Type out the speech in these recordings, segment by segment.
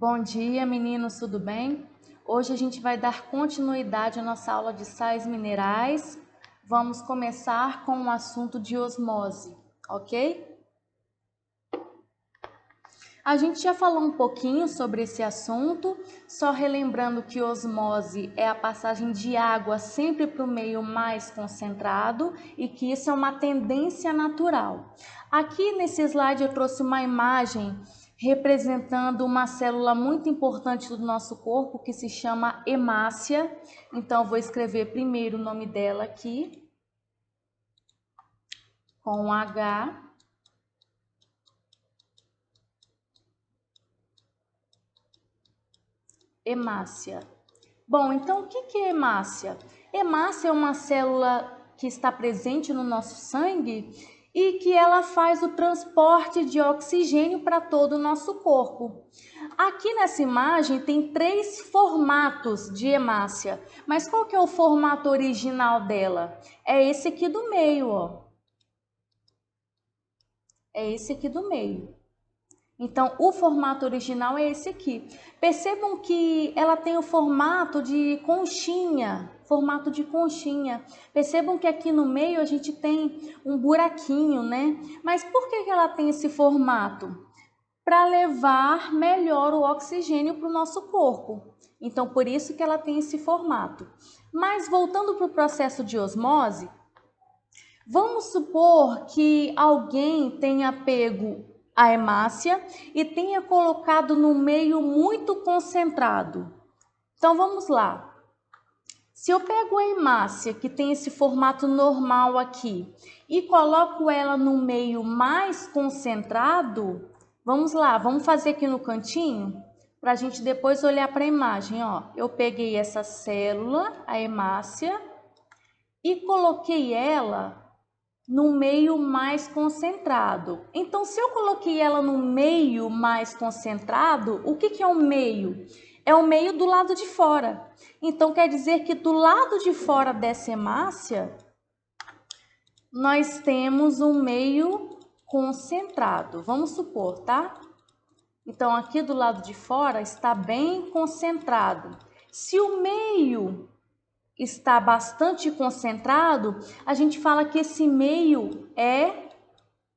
Bom dia, meninos, tudo bem? Hoje a gente vai dar continuidade à nossa aula de sais minerais. Vamos começar com o assunto de osmose, ok? A gente já falou um pouquinho sobre esse assunto, só relembrando que osmose é a passagem de água sempre para o meio mais concentrado e que isso é uma tendência natural. Aqui nesse slide eu trouxe uma imagem representando uma célula muito importante do nosso corpo que se chama hemácia. Então, eu vou escrever primeiro o nome dela aqui, com H. Hemácia. Bom, então o que é hemácia? Hemácia é uma célula que está presente no nosso sangue e que ela faz o transporte de oxigênio para todo o nosso corpo. Aqui nessa imagem tem 3 formatos de hemácia, mas qual que é o formato original dela? É esse aqui do meio, ó. É esse aqui do meio. Então, o formato original é esse aqui. Percebam que ela tem o formato de conchinha, Percebam que aqui no meio a gente tem um buraquinho, né? Mas por que ela tem esse formato? Para levar melhor o oxigênio para o nosso corpo. Então, por isso que ela tem esse formato. Mas voltando para o processo de osmose, vamos supor que alguém tenha pego a hemácia e tenha colocado no meio muito concentrado. Então vamos lá. Se eu pego a hemácia, que tem esse formato normal aqui, e coloco ela no meio mais concentrado, vamos lá, vamos fazer aqui no cantinho, para a gente depois olhar para a imagem. Ó, eu peguei essa célula, a hemácia, e coloquei ela no meio mais concentrado. Então, se eu coloquei ela no meio mais concentrado, o que é o meio? É o meio do lado de fora. Então, quer dizer que do lado de fora dessa hemácia, nós temos um meio concentrado. Vamos supor, tá? Então, aqui do lado de fora está bem concentrado. Se o meio está bastante concentrado, a gente fala que esse meio é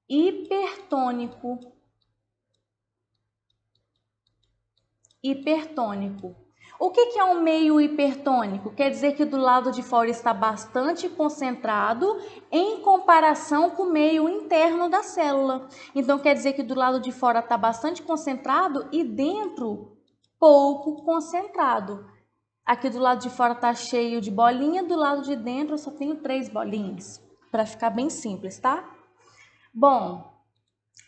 hipertônico. Hipertônico. O que é um meio hipertônico? Quer dizer que do lado de fora está bastante concentrado em comparação com o meio interno da célula. Então, quer dizer que do lado de fora está bastante concentrado e dentro pouco concentrado. Aqui do lado de fora está cheio de bolinha, do lado de dentro eu só tenho 3 bolinhas, para ficar bem simples, tá? Bom,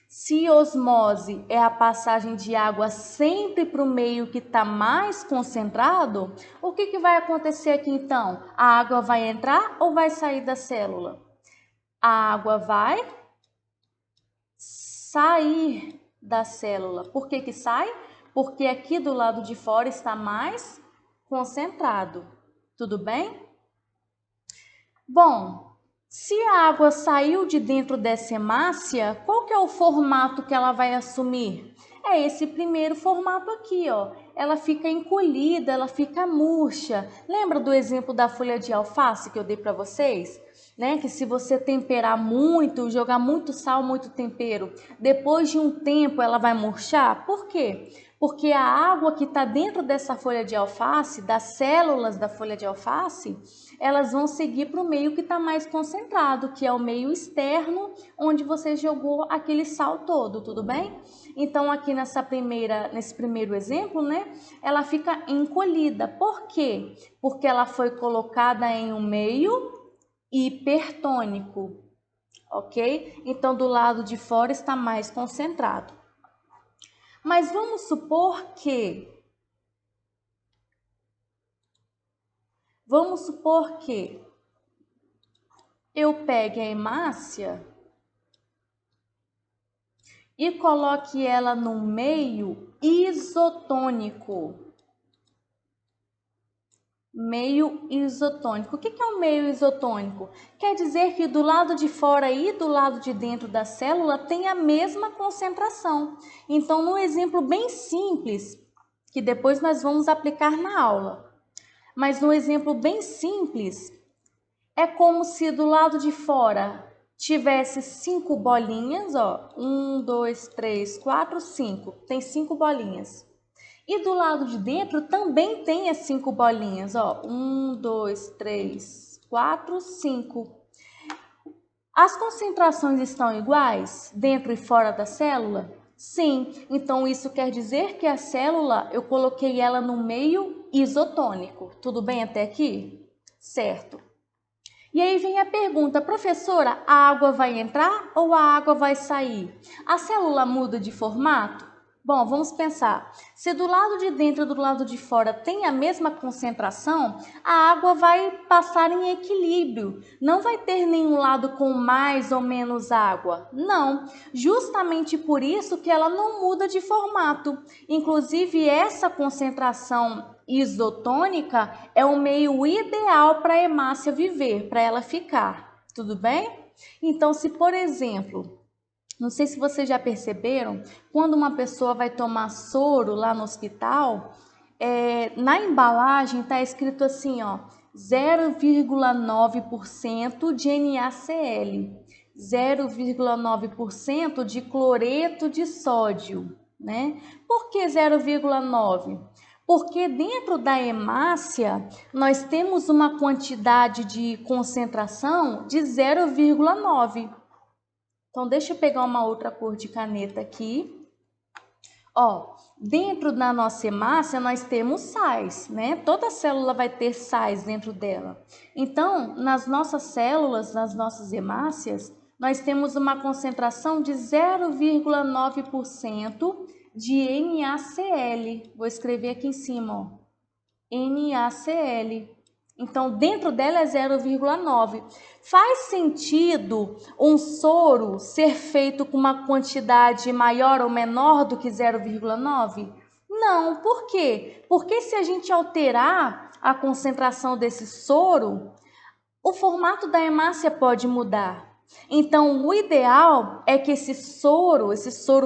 se osmose é a passagem de água sempre para o meio que está mais concentrado, o que vai acontecer aqui então? A água vai entrar ou vai sair da célula? A água vai sair da célula. Por que sai? Porque aqui do lado de fora está mais concentrado. Tudo bem? Bom, se a água saiu de dentro dessa hemácia, qual que é o formato que ela vai assumir? É esse primeiro formato aqui, ó. Ela fica encolhida, ela fica murcha. Lembra do exemplo da folha de alface que eu dei para vocês? Né? Que se você temperar muito, jogar muito sal, muito tempero, depois de um tempo ela vai murchar. Por quê? Porque a água que está dentro dessa folha de alface, das células da folha de alface, elas vão seguir para o meio que está mais concentrado, que é o meio externo, onde você jogou aquele sal todo, tudo bem? Então, aqui nesse primeiro exemplo, né, ela fica encolhida. Por quê? Porque ela foi colocada em um meio hipertônico, ok? Então, do lado de fora está mais concentrado. Mas vamos supor que eu pegue a hemácia e coloque ela no meio isotônico. Meio isotônico. O que é um meio isotônico? Quer dizer que do lado de fora e do lado de dentro da célula tem a mesma concentração. Então, num exemplo bem simples, que depois nós vamos aplicar na aula. Mas no exemplo bem simples, é como se do lado de fora tivesse 5 bolinhas, ó, 1, 2, 3, 4, 5, tem 5 bolinhas. E do lado de dentro também tem as 5 bolinhas, ó, 1, 2, 3, 4, 5. As concentrações estão iguais dentro e fora da célula? Sim, então isso quer dizer que a célula, eu coloquei ela no meio isotônico. Tudo bem até aqui? Certo. E aí vem a pergunta, professora, a água vai entrar ou a água vai sair? A célula muda de formato? Bom, vamos pensar. Se do lado de dentro e do lado de fora tem a mesma concentração, a água vai passar em equilíbrio. Não vai ter nenhum lado com mais ou menos água. Não, justamente por isso que ela não muda de formato. Inclusive, essa concentração isotônica é o meio ideal para a hemácia viver, para ela ficar. Tudo bem? Então, se por exemplo, não sei se vocês já perceberam, quando uma pessoa vai tomar soro lá no hospital, na embalagem está escrito assim, ó, 0,9% de NaCl, 0,9% de cloreto de sódio, né? Por que 0,9? Porque dentro da hemácia nós temos uma quantidade de concentração de 0,9. Então, deixa eu pegar uma outra cor de caneta aqui. Ó, dentro da nossa hemácia nós temos sais, né? Toda célula vai ter sais dentro dela. Então, nas nossas células, nas nossas hemácias, nós temos uma concentração de 0,9% de NaCl. Vou escrever aqui em cima, ó. NaCl. Então, dentro dela é 0,9. Faz sentido um soro ser feito com uma quantidade maior ou menor do que 0,9? Não, por quê? Porque se a gente alterar a concentração desse soro, o formato da hemácia pode mudar. Então, o ideal é que esse soro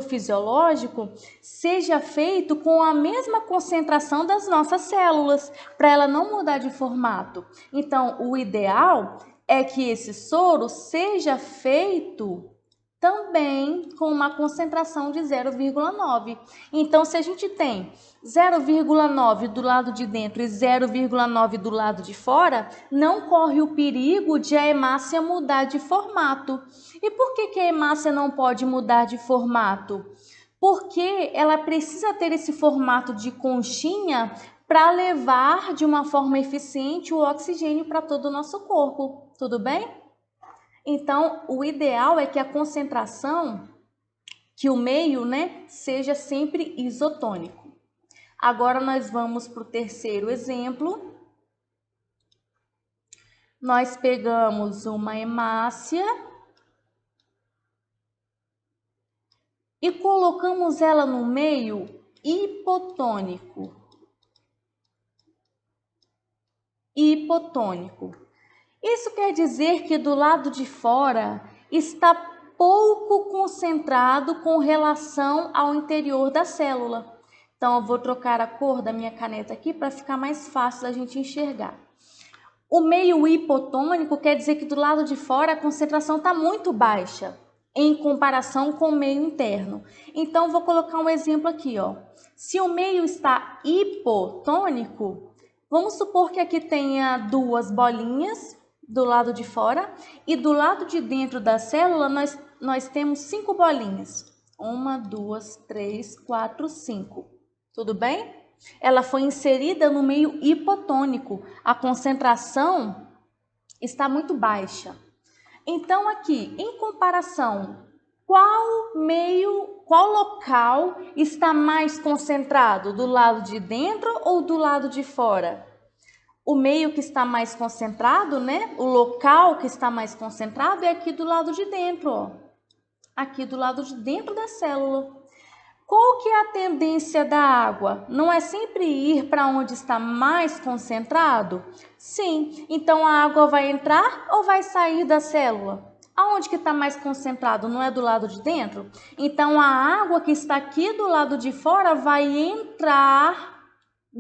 fisiológico, seja feito com a mesma concentração das nossas células, para ela não mudar de formato. Então, o ideal é que esse soro seja feito também com uma concentração de 0,9. Então, se a gente tem 0,9 do lado de dentro e 0,9 do lado de fora, não corre o perigo de a hemácia mudar de formato. E por que a hemácia não pode mudar de formato? Porque ela precisa ter esse formato de conchinha para levar de uma forma eficiente o oxigênio para todo o nosso corpo. Tudo bem? Então, o ideal é que a concentração, que o meio, né, seja sempre isotônico. Agora, nós vamos para o terceiro exemplo. Nós pegamos uma hemácia e colocamos ela no meio hipotônico. Hipotônico. Isso quer dizer que do lado de fora está pouco concentrado com relação ao interior da célula. Então, eu vou trocar a cor da minha caneta aqui para ficar mais fácil da gente enxergar. O meio hipotônico quer dizer que do lado de fora a concentração está muito baixa em comparação com o meio interno. Então, vou colocar um exemplo aqui, ó. Se o meio está hipotônico, vamos supor que aqui tenha 2 bolinhas do lado de fora e do lado de dentro da célula nós temos 5 bolinhas. 1, 2, 3, 4, 5. Tudo bem? Ela foi inserida no meio hipotônico. A concentração está muito baixa. Então, aqui, em comparação, qual local está mais concentrado? Do lado de dentro ou do lado de fora? O meio que está mais concentrado, né? O local que está mais concentrado é aqui do lado de dentro, ó. Aqui do lado de dentro da célula. Qual que é a tendência da água? Não é sempre ir para onde está mais concentrado? Sim. Então, a água vai entrar ou vai sair da célula? Aonde que está mais concentrado? Não é do lado de dentro? Então, a água que está aqui do lado de fora vai entrar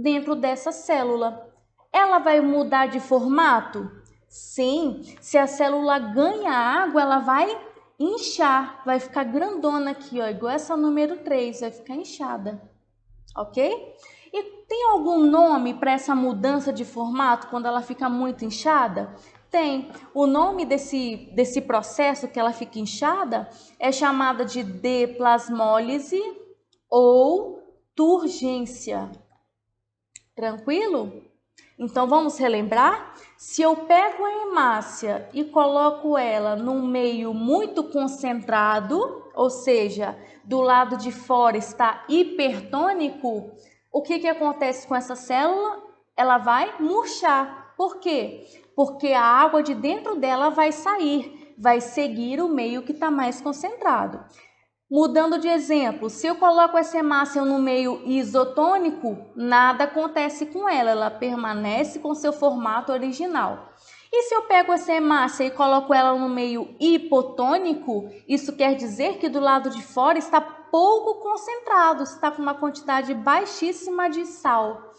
dentro dessa célula. Ela vai mudar de formato? Sim, se a célula ganha água, ela vai inchar, vai ficar grandona aqui, ó, igual essa número 3, vai ficar inchada, ok? E tem algum nome para essa mudança de formato quando ela fica muito inchada? Tem. O nome desse processo que ela fica inchada é chamada de deplasmólise ou turgência. Tranquilo? Então vamos relembrar? Se eu pego a hemácia e coloco ela num meio muito concentrado, ou seja, do lado de fora está hipertônico, o que acontece com essa célula? Ela vai murchar. Por quê? Porque a água de dentro dela vai sair, vai seguir o meio que está mais concentrado. Mudando de exemplo, se eu coloco essa hemácia no meio isotônico, nada acontece com ela, ela permanece com seu formato original. E se eu pego essa hemácia e coloco ela no meio hipotônico, isso quer dizer que do lado de fora está pouco concentrado, está com uma quantidade baixíssima de sal.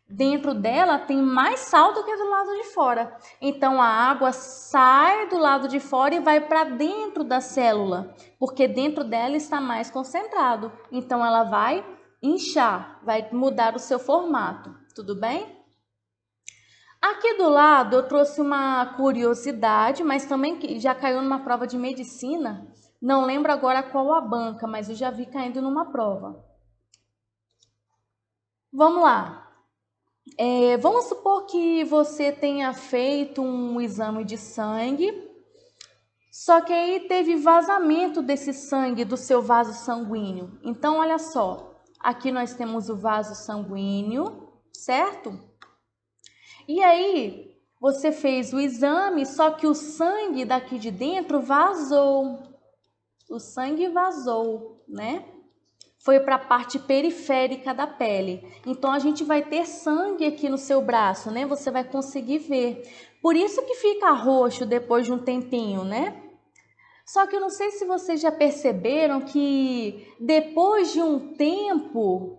Dentro dela tem mais sal do que do lado de fora. Então a água sai do lado de fora e vai para dentro da célula, porque dentro dela está mais concentrado. Então ela vai inchar, vai mudar o seu formato. Tudo bem? Aqui do lado eu trouxe uma curiosidade, mas também que já caiu numa prova de medicina. Não lembro agora qual a banca, mas eu já vi caindo numa prova. Vamos lá. Vamos supor que você tenha feito um exame de sangue, só que aí teve vazamento desse sangue do seu vaso sanguíneo. Então, olha só, aqui nós temos o vaso sanguíneo, certo? E aí, você fez o exame, só que o sangue daqui de dentro vazou. O sangue vazou, né? Foi para a parte periférica da pele. Então a gente vai ter sangue aqui no seu braço, né? Você vai conseguir ver. Por isso que fica roxo depois de um tempinho, né? Só que eu não sei se vocês já perceberam que depois de um tempo,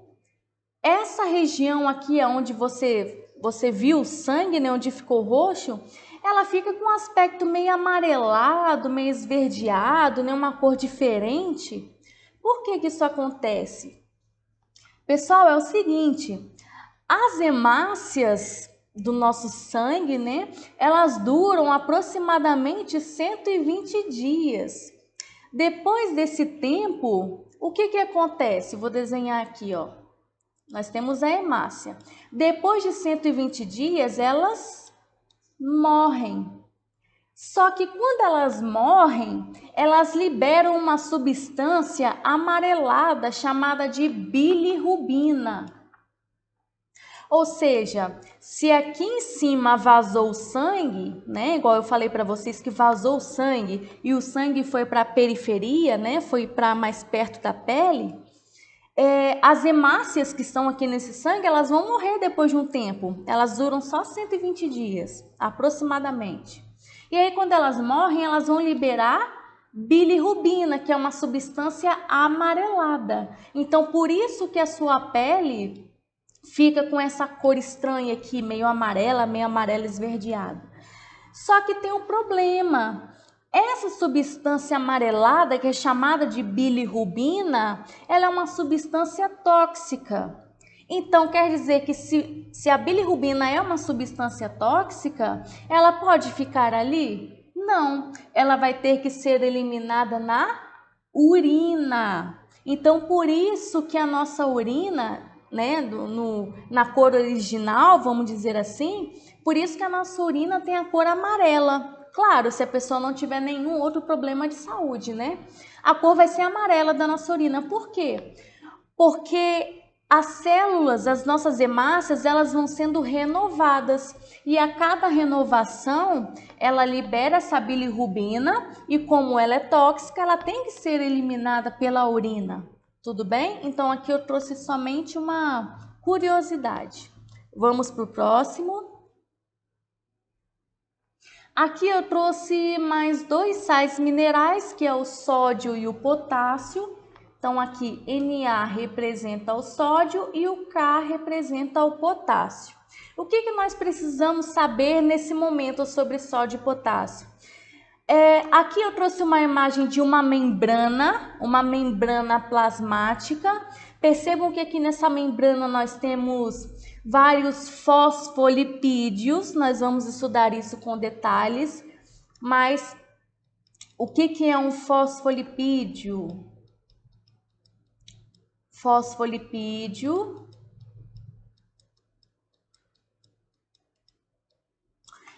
essa região aqui onde você viu o sangue, né, onde ficou roxo, ela fica com um aspecto meio amarelado, meio esverdeado, né, uma cor diferente. Por que isso acontece? Pessoal, é o seguinte, as hemácias do nosso sangue, né, elas duram aproximadamente 120 dias. Depois desse tempo, o que acontece? Vou desenhar aqui, ó. Nós temos a hemácia. Depois de 120 dias, elas morrem. Só que quando elas morrem, elas liberam uma substância amarelada chamada de bilirrubina. Ou seja, se aqui em cima vazou o sangue, né, igual eu falei para vocês que vazou o sangue e o sangue foi para a periferia, né, foi para mais perto da pele, as hemácias que estão aqui nesse sangue, elas vão morrer depois de um tempo. Elas duram só 120 dias, aproximadamente. E aí, quando elas morrem, elas vão liberar bilirrubina, que é uma substância amarelada. Então, por isso que a sua pele fica com essa cor estranha aqui, meio amarela esverdeada. Só que tem um problema. Essa substância amarelada, que é chamada de bilirrubina, ela é uma substância tóxica. Então, quer dizer que se a bilirrubina é uma substância tóxica, ela pode ficar ali? Não, ela vai ter que ser eliminada na urina. Então, por isso que a nossa urina, né, na cor original, vamos dizer assim, por isso que a nossa urina tem a cor amarela. Claro, se a pessoa não tiver nenhum outro problema de saúde, né? A cor vai ser amarela da nossa urina. Por quê? Porque as células, as nossas hemácias, elas vão sendo renovadas e a cada renovação ela libera essa bilirrubina e como ela é tóxica, ela tem que ser eliminada pela urina. Tudo bem? Então aqui eu trouxe somente uma curiosidade. Vamos para o próximo. Aqui eu trouxe mais dois sais minerais, que é o sódio e o potássio. Então, aqui Na representa o sódio e o K representa o potássio. O que nós precisamos saber nesse momento sobre sódio e potássio? Aqui eu trouxe uma imagem de uma membrana plasmática. Percebam que aqui nessa membrana nós temos vários fosfolipídios. Nós vamos estudar isso com detalhes. Mas o que é um fosfolipídio? Fosfolipídio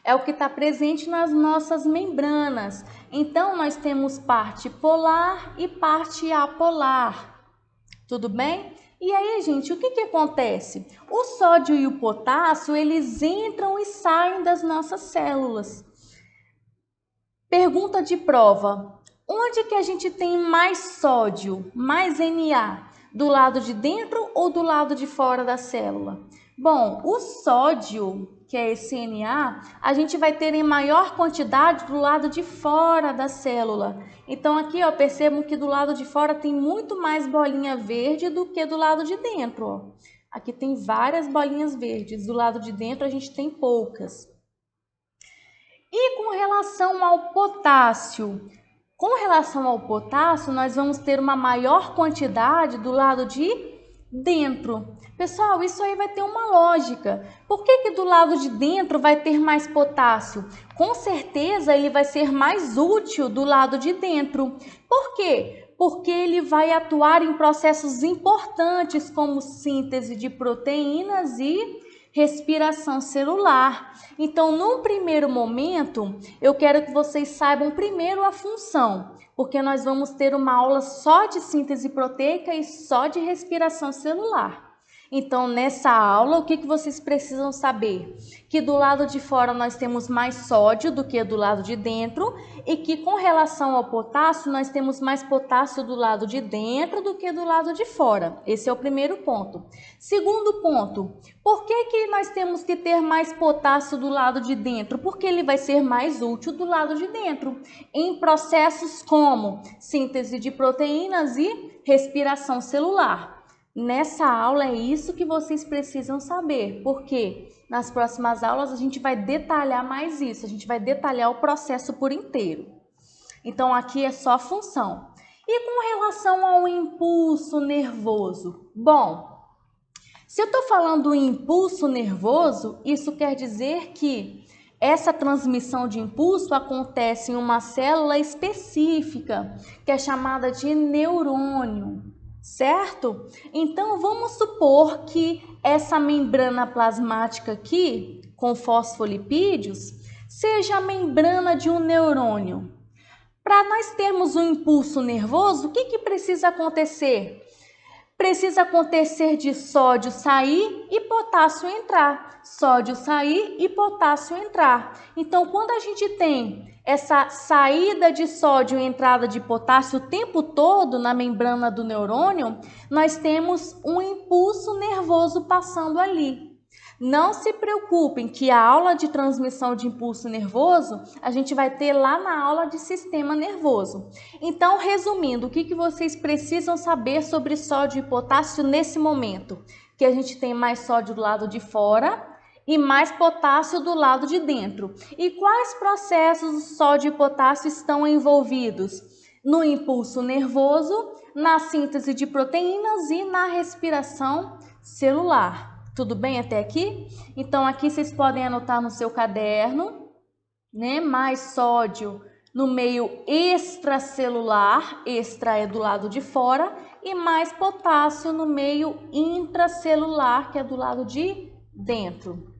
é o que está presente nas nossas membranas. Então, nós temos parte polar e parte apolar. Tudo bem? E aí, gente, o que acontece? O sódio e o potássio, eles entram e saem das nossas células. Pergunta de prova. Onde que a gente tem mais sódio, mais Na? Do lado de dentro ou do lado de fora da célula? Bom, o sódio, que é esse Na, a gente vai ter em maior quantidade do lado de fora da célula. Então aqui, ó, percebam que do lado de fora tem muito mais bolinha verde do que do lado de dentro, ó. Aqui tem várias bolinhas verdes, do lado de dentro a gente tem poucas. E com relação ao potássio? Com relação ao potássio, nós vamos ter uma maior quantidade do lado de dentro. Pessoal, isso aí vai ter uma lógica. Por que do lado de dentro vai ter mais potássio? Com certeza ele vai ser mais útil do lado de dentro. Por quê? Porque ele vai atuar em processos importantes como síntese de proteínas e respiração celular. Então, num primeiro momento, eu quero que vocês saibam primeiro a função, porque nós vamos ter uma aula só de síntese proteica e só de respiração celular. Então, nessa aula, o que vocês precisam saber? Que do lado de fora nós temos mais sódio do que do lado de dentro e que com relação ao potássio, nós temos mais potássio do lado de dentro do que do lado de fora. Esse é o primeiro ponto. Segundo ponto, por que nós temos que ter mais potássio do lado de dentro? Porque ele vai ser mais útil do lado de dentro, em processos como síntese de proteínas e respiração celular. Nessa aula é isso que vocês precisam saber, porque nas próximas aulas a gente vai detalhar mais isso, a gente vai detalhar o processo por inteiro. Então aqui é só função. E com relação ao impulso nervoso? Bom, se eu estou falando em impulso nervoso, isso quer dizer que essa transmissão de impulso acontece em uma célula específica, que é chamada de neurônio. Certo? Então, vamos supor que essa membrana plasmática aqui, com fosfolipídios, seja a membrana de um neurônio. Para nós termos um impulso nervoso, o que precisa acontecer? Precisa acontecer de sódio sair e potássio entrar. Sódio sair e potássio entrar. Então, quando a gente tem essa saída de sódio e entrada de potássio o tempo todo na membrana do neurônio, nós temos um impulso nervoso passando ali. Não se preocupem que a aula de transmissão de impulso nervoso a gente vai ter lá na aula de sistema nervoso. Então, resumindo, o que vocês precisam saber sobre sódio e potássio nesse momento? Que a gente tem mais sódio do lado de fora e mais potássio do lado de dentro. E quais processos o sódio e potássio estão envolvidos? No impulso nervoso, na síntese de proteínas e na respiração celular. Tudo bem até aqui? Então, aqui vocês podem anotar no seu caderno, né? Mais sódio no meio extracelular, extra é do lado de fora, e mais potássio no meio intracelular, que é do lado de dentro.